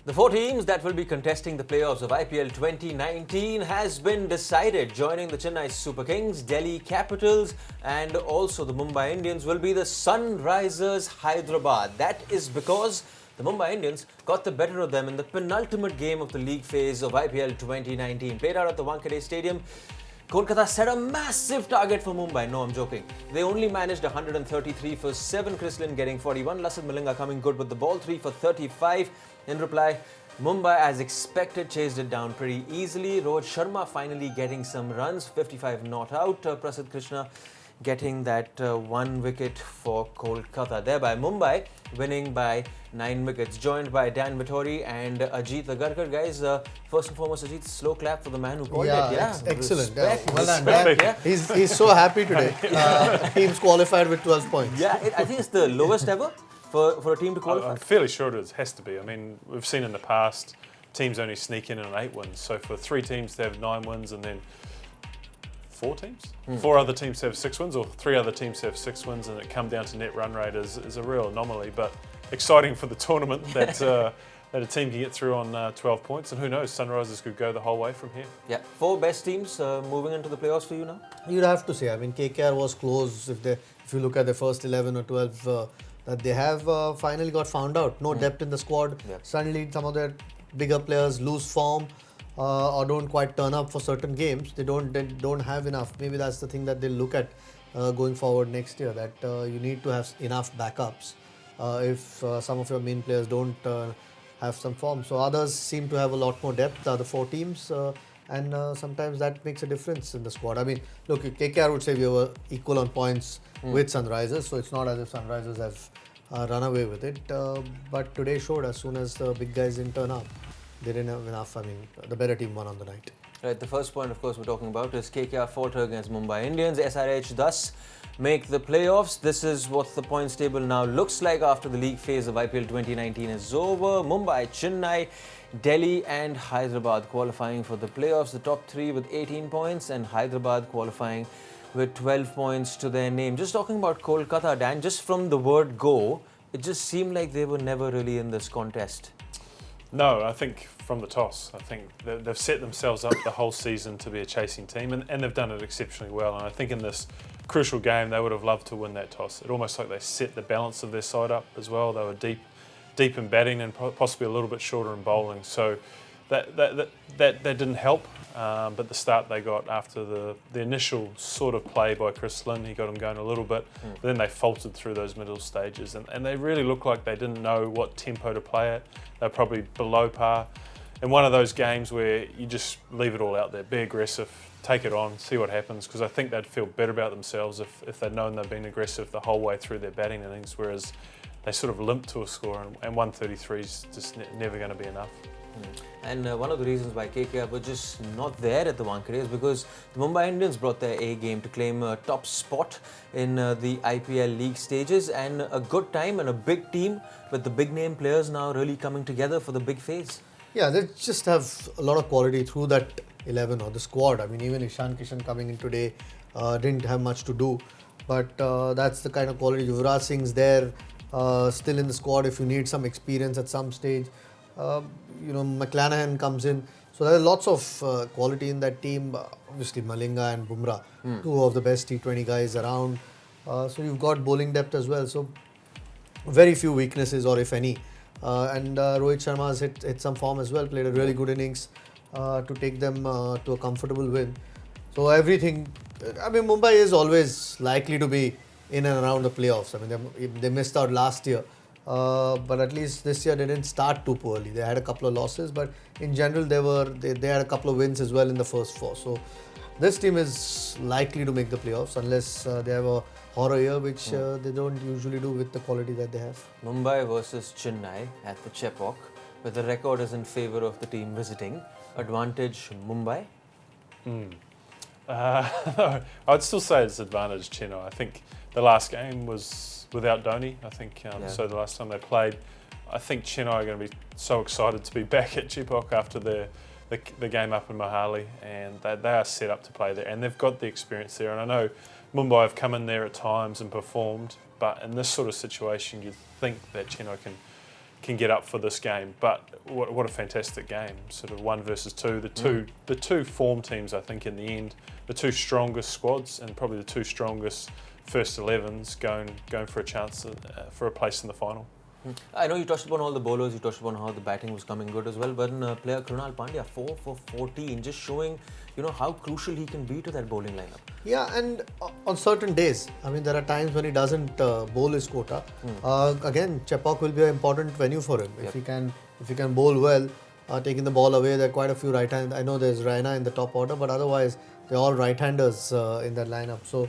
The four teams that will be contesting the playoffs of IPL 2019 has been decided. Joining the Chennai Super Kings, Delhi Capitals and also the Mumbai Indians will be the Sunrisers Hyderabad. That is because the Mumbai Indians got the better of them in the penultimate game of the league phase of IPL 2019. Played out at the Wankhede Stadium. Kolkata set a massive target for Mumbai. No, I'm joking. They only managed 133 for 7. Chris Lynn getting 41. Lasith Malinga coming good with the ball. 3 for 35. In reply, Mumbai, as expected, chased it down pretty easily. Rohit Sharma finally getting some runs. 55 not out. Prasidh Krishna getting that 1 wicket for Kolkata. Thereby, Mumbai winning by 9 wickets, joined by Dan Vittori and Ajit Agarkar. Guys, first and foremost, Ajit, slow clap for the man who called it. Yeah, excellent. Respect, Well done. respect, yeah. He's so happy today. Team's qualified with 12 points. Yeah, I think it's the lowest ever for a team to qualify. I'm fairly sure it has to be. I mean, we've seen in the past teams only sneak in on 8 wins. So for 3 teams to have 9 wins and then 4 teams? 4 other teams to have 6 wins, or 3 other teams to have 6 wins, and it come down to net run rate is a real anomaly. But exciting for the tournament that that a team can get through on 12 points, and who knows, Sunrisers could go the whole way from here. Yeah, 4 best teams moving into the playoffs for you now? You'd have to say. I mean, KKR was close. If you look at the first 11 or 12 that they have finally got found out. No depth in the squad. Yeah. Suddenly, some of their bigger players lose form. Or don't quite turn up for certain games. They don't have enough. Maybe that's the thing that they'll look at going forward next year. That you need to have enough backups if some of your main players don't have some form. So others seem to have a lot more depth. The 4 teams, and sometimes that makes a difference in the squad. I mean, look, KKR would say we were equal on points with Sunrisers, so it's not as if Sunrisers have run away with it. But today showed, as soon as the big guys didn't turn up, they didn't have enough. I mean, the better team won on the night. Right, the first point, of course, we're talking about is KKR falter against Mumbai Indians. SRH thus make the playoffs. This is what the points table now looks like after the league phase of IPL 2019 is over. Mumbai, Chennai, Delhi and Hyderabad qualifying for the playoffs. The top 3 with 18 points and Hyderabad qualifying with 12 points to their name. Just talking about Kolkata, Dan, just from the word go, it just seemed like they were never really in this contest. No, I think from the toss, I think they've set themselves up the whole season to be a chasing team, and they've done it exceptionally well. And I think in this crucial game, they would have loved to win that toss. It almost like they set the balance of their side up as well. They were deep in batting and possibly a little bit shorter in bowling. So that didn't help. But the start they got after the initial sort of play by Chris Lynn, he got them going a little bit. But then they faltered through those middle stages, and they really looked like they didn't know what tempo to play at. They're probably below par. In one of those games where you just leave it all out there, be aggressive, take it on, see what happens, because I think they'd feel better about themselves if they'd known they'd been aggressive the whole way through their batting innings, whereas they sort of limped to a score, and 133 is just never going to be enough. And one of the reasons why KKR were just not there at the Wankhede is because the Mumbai Indians brought their A game to claim a top spot in the IPL league stages, and a good time and a big team with the big name players now really coming together for the big phase. Yeah, they just have a lot of quality through that 11 or the squad. I mean, even Ishan Kishan coming in today didn't have much to do, but that's the kind of quality. Yuvraj Singh's there, still in the squad if you need some experience at some stage. McClanahan comes in. So there are lots of quality in that team. Obviously, Malinga and Bumrah, 2 of the best T20 guys around. So you've got bowling depth as well. So very few weaknesses, or if any. And Rohit Sharma has hit some form as well, played a really good innings to take them to a comfortable win. So everything, I mean, Mumbai is always likely to be in and around the playoffs. I mean, they missed out last year. But at least this year they didn't start too poorly. They had a couple of losses, but in general they had a couple of wins as well in the first 4. So this team is likely to make the playoffs unless they have a horror year, which they don't usually do with the quality that they have. Mumbai versus Chennai at the Chepauk, where the record is in favour of the team visiting. Advantage Mumbai? I'd still say it's advantage Chennai. I think the last game was without Dhoni. I think so. The last time they played, I think Chennai are going to be so excited to be back at Chepauk after the game up in Mohali, and they are set up to play there, and they've got the experience there. And I know Mumbai have come in there at times and performed, but in this sort of situation, you'd think that Chennai can get up for this game. But what a fantastic game! Sort of 1 versus 2. The two form teams, I think, in the end, the two strongest squads and probably the two strongest first 11s going for a chance for a place in the final. I know you touched upon all the bowlers, you touched upon how the batting was coming good as well, but player Krunal Pandya, 4 for 14, just showing, how crucial he can be to that bowling lineup. Yeah, and on certain days, I mean, there are times when he doesn't bowl his quota. Again, Chepauk will be an important venue for him. If he can bowl well, taking the ball away, there are quite a few right-hand. I know there's Raina in the top order, but otherwise, they're all right-handers in that lineup. So,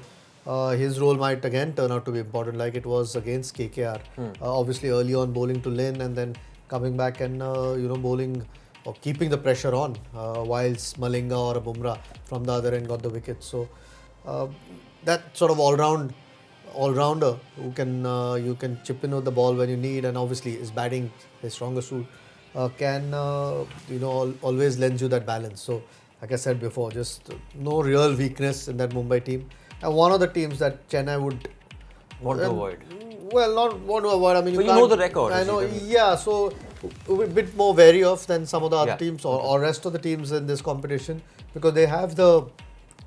his role might again turn out to be important, like it was against KKR. Obviously, early on bowling to Lin, and then coming back and bowling or keeping the pressure on, whilst Malinga or a Bumrah from the other end got the wicket. So that sort of all-rounder who can you can chip in with the ball when you need, and obviously his batting, his stronger suit, can always lends you that balance. So like I said before, just no real weakness in that Mumbai team. And one of the teams that Chennai would Want to avoid. Well, not want to avoid. I mean, but you know the record. I know. Yeah, so a bit more wary of than some of the other teams or rest of the teams in this competition, because they have the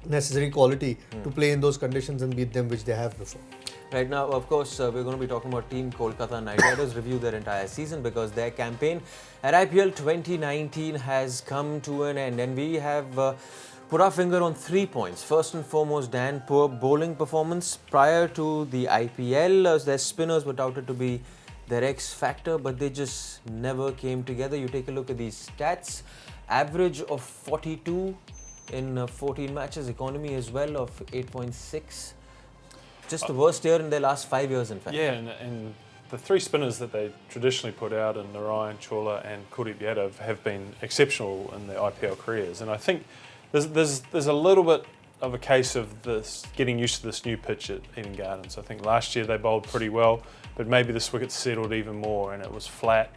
necessary quality to play in those conditions and beat them, which they have before. Right now, of course, we're going to be talking about Team Kolkata Knight Riders, review their entire season, because their campaign at IPL 2019 has come to an end, and we have put our finger on 3 points. First and foremost, Dan, poor bowling performance. Prior to the IPL, their spinners were touted to be their X factor, but they just never came together. You take a look at these stats. Average of 42 in 14 matches. Economy as well of 8.6. Just the worst year in their last 5 years, in fact. Yeah, and the 3 spinners that they traditionally put out in Narayan, Chawla and Kuldeep Yadav have been exceptional in their IPL careers. And I think there's a little bit of a case of this getting used to this new pitch at Eden Gardens. I think last year they bowled pretty well, but maybe this wicket settled even more and it was flat.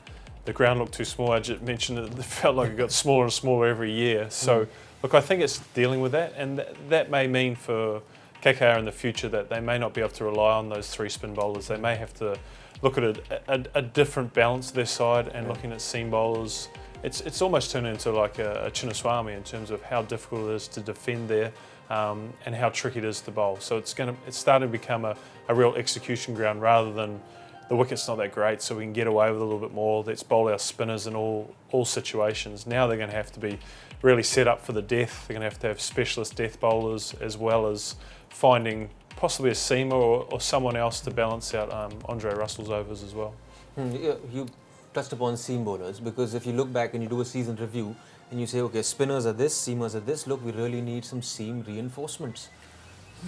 The ground looked too small. I just mentioned it felt like it got smaller and smaller every year. So look, I think it's dealing with that, and that may mean for KKR in the future that they may not be able to rely on those 3 spin bowlers. They may have to look at a different balance to their side and looking at seam bowlers. It's almost turned into like a Chinnaswamy in terms of how difficult it is to defend there and how tricky it is to bowl. So it's starting to become a real execution ground rather than the wicket's not that great, so we can get away with a little bit more. Let's bowl our spinners in all situations. Now they're going to have to be really set up for the death. They're going to have specialist death bowlers, as well as finding possibly a seamer or someone else to balance out Andre Russell's overs as well. You touched upon seam bowlers, because if you look back and you do a season review and you say, okay, spinners are this, seamers are this, look, we really need some seam reinforcements.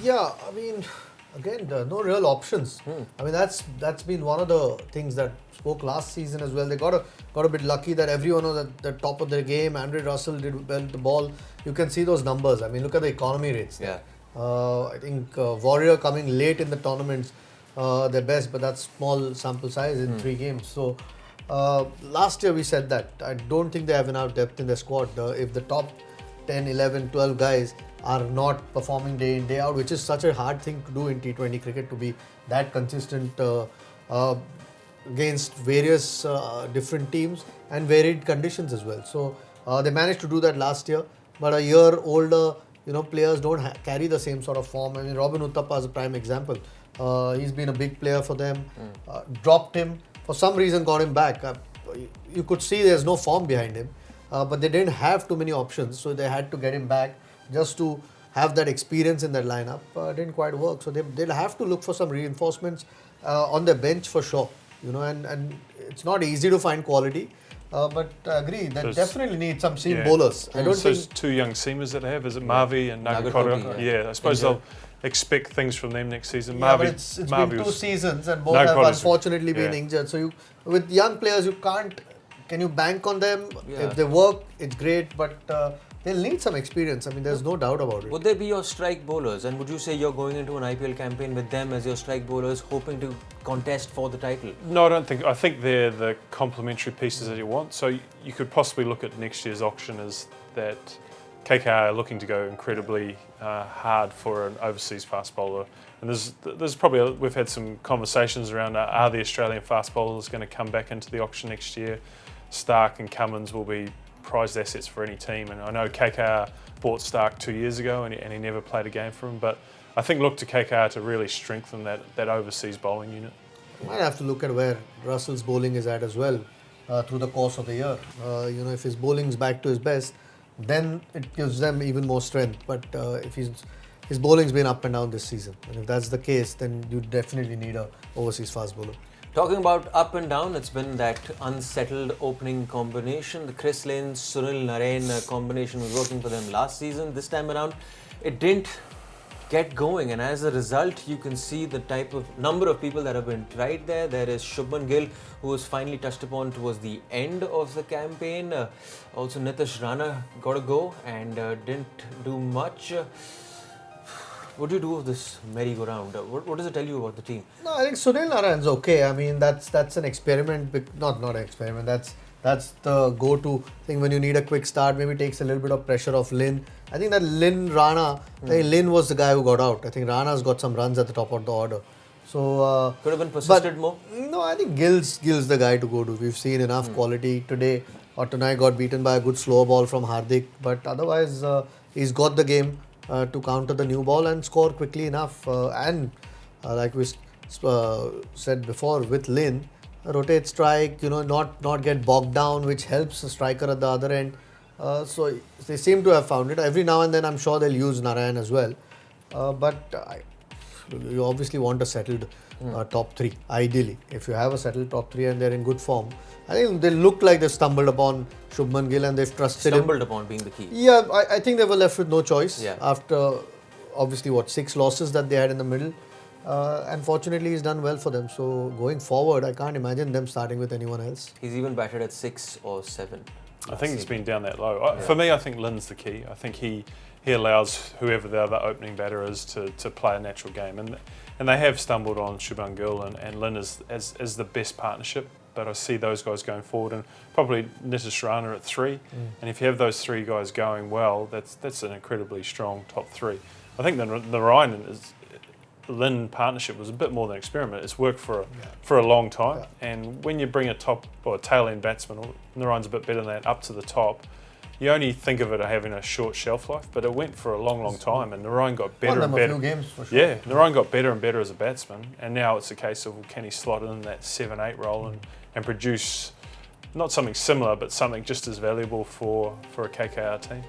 Yeah, I mean, again, no real options. I mean, that's been one of the things that spoke last season as well. They got a bit lucky that everyone was at the top of their game. Andre Russell did well with the ball. You can see those numbers. I mean, look at the economy rates. Yeah. I think Warrior coming late in the tournaments, their best, but that's small sample size in 3 games. So last year we said that. I don't think they have enough depth in their squad. If the top 10, 11, 12 guys are not performing day in, day out, which is such a hard thing to do in T20 cricket, to be that consistent against various different teams and varied conditions as well. So they managed to do that last year, but a year older, players don't carry the same sort of form. I mean, Robin Uthappa is a prime example. He's been a big player for them. Dropped him. For some reason, got him back. You could see there's no form behind him. But they didn't have too many options, so they had to get him back just to have that experience in their lineup. Didn't quite work. So they'll have to look for some reinforcements on their bench for sure. And it's not easy to find quality. But I agree, they definitely need some seam bowlers. I don't think... 2 young seamers that they have, is it Marvi and Nagakota? Yeah, I suppose they'll expect things from them next season. Yeah, but it's been 2 seasons and both have unfortunately been injured. So with young players, can you bank on them? Yeah. If they work, it's great, but they'll need some experience. I mean, there's no doubt about it. Would they be your strike bowlers? And would you say you're going into an IPL campaign with them as your strike bowlers, hoping to contest for the title? No, I don't think. I think they're the complementary pieces that you want. So you could possibly look at next year's auction as that KKR are looking to go incredibly hard for an overseas fast bowler. And there's probably we've had some conversations around are the Australian fast bowlers going to come back into the auction next year? Stark and Cummins will be prized assets for any team, and I know KKR bought Stark 2 years ago and he never played a game for him, but I think look to KKR to really strengthen that overseas bowling unit. Might have to look at where Russell's bowling is at as well through the course of the year. If his bowling's back to his best, then it gives them even more strength. But if his bowling's been up and down this season, and if that's the case, then you definitely need a overseas fast bowler. Talking about up and down, it's been that unsettled opening combination. The Chris Lynn, Sunil Narine combination was working for them last season. This time around, it didn't get going, and as a result, you can see the type of number of people that have been tried there. There is Shubman Gill, who was finally touched upon towards the end of the campaign. Also, Nitish Rana got a go and didn't do much. What do you do with this merry-go-round? What does it tell you about the team? No, I think Sunil Narayan's okay. I mean, that's an experiment. Not an experiment. That's the go-to thing when you need a quick start. Maybe takes a little bit of pressure off Lynn. I think that Rana. I think Lynn was the guy who got out. I think Rana's got some runs at the top of the order. So could have been persisted more. No, I think Gill's the guy to go to. We've seen enough quality today. Or tonight got beaten by a good slow ball from Hardik, but otherwise he's got the game to counter the new ball and score quickly enough. Like we said before, with Lynn, rotate strike, not get bogged down, which helps the striker at the other end. So they seem to have found it. Every now and then, I'm sure they'll use Narayan as well. You obviously want a settled top three, ideally. If you have a settled top three and they're in good form, I think they look like they've stumbled upon Shubman Gill and they've trusted him. Stumbled upon being the key. Yeah, I think they were left with no choice after, obviously, 6 losses that they had in the middle. Unfortunately, he's done well for them. So going forward, I can't imagine them starting with anyone else. He's even batted at 6 or 7. I think he's been down that low. For me, I think Lynn's the key. I think he allows whoever the other opening batter is to play a natural game. And they have stumbled on Shubman Gill and Lynn as the best partnership. But I see those guys going forward, and probably Nitish Rana at 3. And if you have those 3 guys going well, that's an incredibly strong top 3. I think the Ryan Lynn partnership was a bit more than an experiment. It's worked for a long time, and when you bring a top or a tail end batsman, Narayan's a bit better than that, up to the top, you only think of it as having a short shelf life, but it went for a long time, and Narayan got better and better. A few games for sure. Yeah, Narayan got better and better as a batsman, and now it's a case of can he slot in that 7-8 role and produce not something similar, but something just as valuable for a KKR team.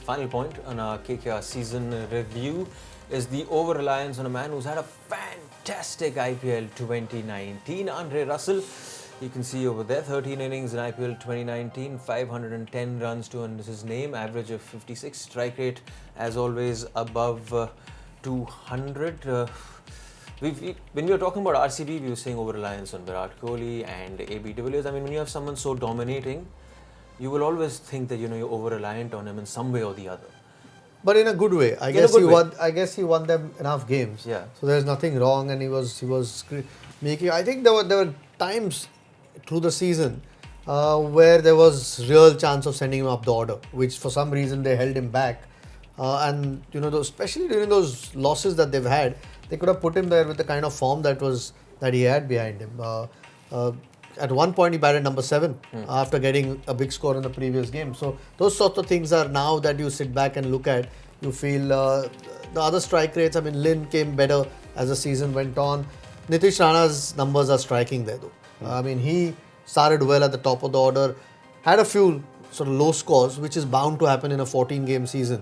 Final point on our KKR season review is the over-reliance on a man who's had a fantastic IPL 2019, Andre Russell. You can see over there, 13 innings in IPL 2019, 510 runs to his name, average of 56, strike rate as always above 200. When we were talking about RCB, we were saying over-reliance on Virat Kohli and AB de Villiers. I mean, when you have someone so dominating, you will always think that you're over-reliant on him in some way or the other. But in a good way. I guess he won them enough games. Yeah. So there's nothing wrong, and he was making. I think there were times through the season where there was real chance of sending him up the order, which for some reason they held him back. And especially during those losses that they've had, they could have put him there with the kind of form that he had behind him. At one point, he batted number 7 after getting a big score in the previous game. So those sorts of things are now that you sit back and look at. You feel the other strike rates. I mean, Lynn came better as the season went on. Nitish Rana's numbers are striking there, though. I mean, he started well at the top of the order, had a few sort of low scores, which is bound to happen in a 14-game season.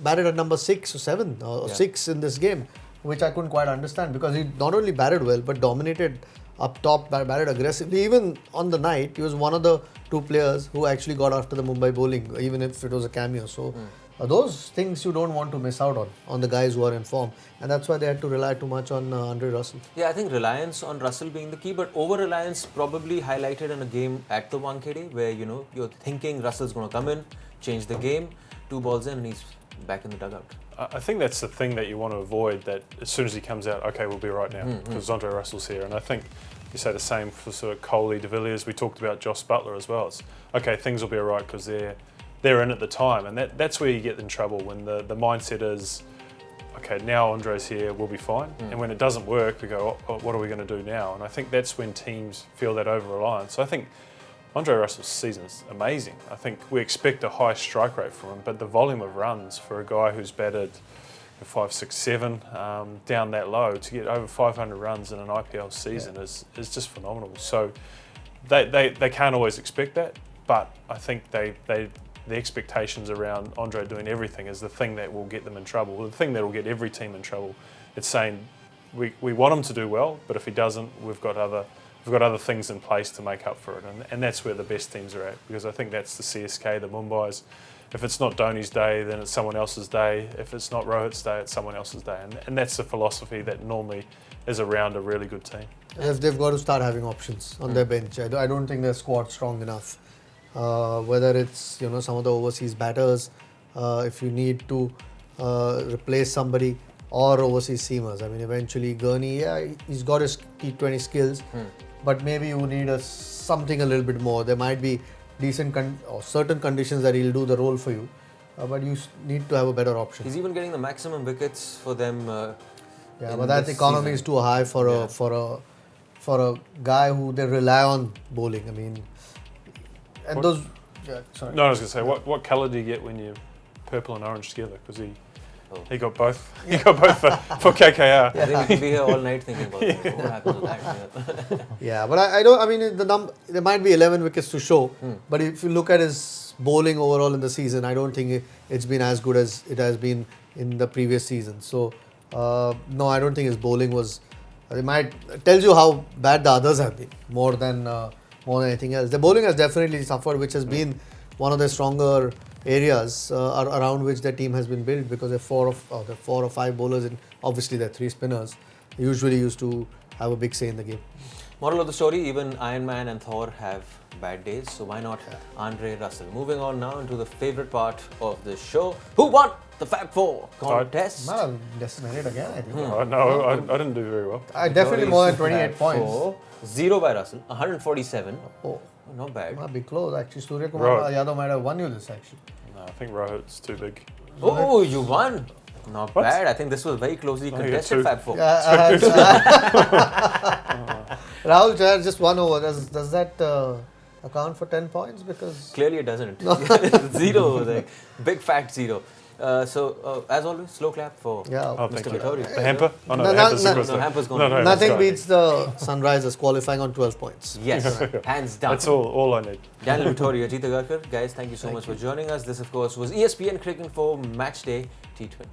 Batted at number 6 or 7 or 6 in this game, which I couldn't quite understand because he not only batted well but dominated up top, batted aggressively. Even on the night, he was one of the 2 players who actually got after the Mumbai bowling, even if it was a cameo. So those things you don't want to miss out on the guys who are in form. And that's why they had to rely too much on Andre Russell. Yeah, I think reliance on Russell being the key, but over-reliance probably highlighted in a game at the Wankhede where, you're thinking Russell's going to come in, change the game, 2 balls in and he's back in the dugout. I think that's the thing that you want to avoid, that as soon as he comes out, okay, we'll be right now, because Andre Russell's here. And I think you say the same for sort of Kohli, de Villiers. We talked about Joss Butler as well. It's, okay, things will be all right because they're they're in at the time, and that's where you get in trouble when the mindset is, okay, now Andre's here, we'll be fine. And when it doesn't work, we go, what are we going to do now? And I think that's when teams feel that over-reliance. So I think Andre Russell's season's amazing. I think we expect a high strike rate from him, but the volume of runs for a guy who's batted 5, 6, 7 down that low, to get over 500 runs in an IPL season is just phenomenal. So they can't always expect that, but I think the expectations around Andre doing everything is the thing that will get them in trouble, the thing that will get every team in trouble. It's saying we want him to do well, but if he doesn't, we've got other things in place to make up for it, and that's where the best teams are at, because I think that's the CSK, the Mumbai's. If it's not Dhoni's day, then it's someone else's day. If it's not Rohit's day, it's someone else's day, and that's the philosophy that normally is around a really good team. They've got to start having options on their bench. I don't think their squad's strong enough. Whether it's some of the overseas batters, if you need to replace somebody, or overseas seamers. I mean, eventually Gurney, he's got his T20 skills, but maybe you need something a little bit more. There might be decent or certain conditions that he'll do the role for you, but you need to have a better option. He's even getting the maximum wickets for them. But that economy is too high for a guy who they rely on bowling. I mean, and those. Yeah, sorry. No, I was going to say, what colour do you get when you're purple and orange together? Because he got both. He got both for KKR. I think we could be here all night thinking about what happens with that. Yeah, but I don't. I mean, there might be 11 wickets to show, but if you look at his bowling overall in the season, I don't think it's been as good as it has been in the previous season. So, no, I don't think his bowling was. It tells you how bad the others have been more than anything else. The bowling has definitely suffered, which has been one of the stronger areas around which the team has been built, because there are 4 or 5 bowlers, and obviously there are 3 spinners. They usually used to have a big say in the game. Moral of the story, even Iron Man and Thor have bad days, so why not Andre Russell? Moving on now into the favourite part of the show. Who won the Fab Four contest? Well, decimated again, I think. No, I didn't do very well. I definitely more than 28 points. 0 by Russell, 147. Oh, not bad. Might be close actually. Surya Kumar Yadav might have won you this actually. No, I think Rohit's too big. Oh, you won. Not bad. I think this was very closely contested Fab Four. Yeah, Rahul Chahar just 1 over. Does that account for 10 points? Because clearly it doesn't. 0, like big fat 0. So as always, slow clap for Mr. Vittori. The hamper? Oh no, hamper's gone. Nothing beats the Sunrisers qualifying on 12 points. Yes, hands down. That's all I need. Daniel Vittori, Ajit Agarkar. Guys, thank you so much for joining us. This, of course, was ESPN Cricinfo Match Day T20.